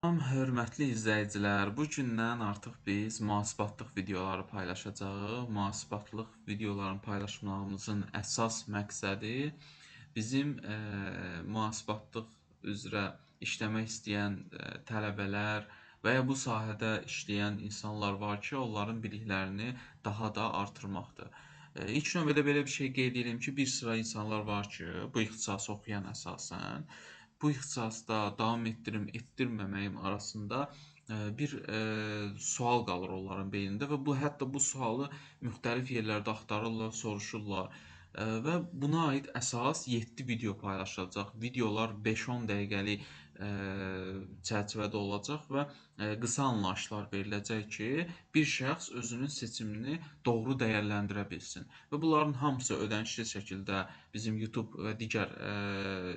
Salam, hörmətli izləyicilər. Bu gündən artıq biz mühasibatlıq videoları paylaşacağıq. Mühasibatlıq videoların paylaşmağımızın əsas məqsədi bizim mühasibatlıq üzrə işləmək istəyən tələbələr və ya bu sahədə işləyən insanlar var ki, onların biliklərini daha da artırmaqdır. İlk növbədə belə bir şey qeyd edim ki, bir sıra insanlar var ki, bu ixtisası oxuyan əsasən bu ixtisasda davam etdirim, etdirməməyim arasında bir sual qalır onların beynində və hətta bu sualı müxtəlif yerlərdə axtarırlar, soruşurlar. Və buna aid əsas 7 video paylaşılacaq. Videolar 5-10 dəqiqəlik çərçivədə olacaq və qısa anlayışlar veriləcək ki, bir şəxs özünün seçimini doğru dəyərləndirə bilsin. Və bunların hamısı ödənişli şəkildə bizim YouTube və digər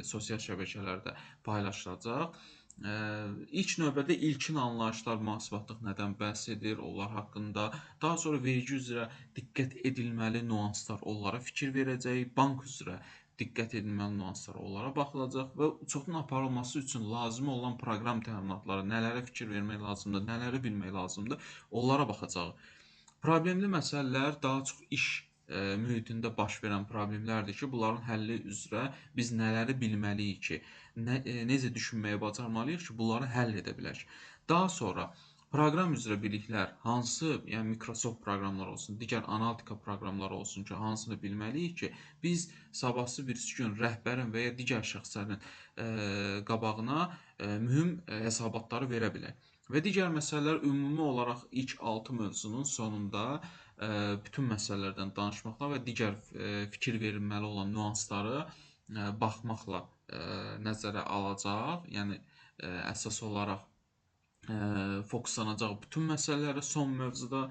sosial şəbəkələrdə paylaşılacaq. İlk növbədə ilkin anlayışlar mühasibatlıq nədən bəhs edir, onlar haqqında, daha sonra vergi üzrə diqqət edilməli nüanslar, onlara fikir verəcəyik, bank üzrə diqqət edilməli nüanslar, onlara baxılacaq və uçotun aparılması üçün lazım olan proqram təminatları, nələrə fikir vermək lazımdır, nələri bilmək lazımdır, onlara baxacağıq. Problemli məsələlər daha çox iş mühitində baş verən problemlərdir ki, bunların həlli üzrə biz nələri bilməliyik ki, necə düşünməyi bacarmalıyıq ki, bunları həll edə bilək. Daha sonra proqram üzrə biliklər hansı, yəni Microsoft proqramları olsun, digər analitika proqramları olsun ki, hansını bilməliyik ki, biz sabahsı bir gün rəhbərin və ya digər şəxslərin qabağına mühüm hesabatları verə bilək. Və digər məsələlər ümumi olaraq ilk 6 mövzunun sonunda bütün məsələlərdən danışmaqla və digər fikir verilməli olan nüansları baxmaqla nəzərə alacaq. Yəni əsas olaraq fokuslanacaq bütün məsələlərə son mövzuda.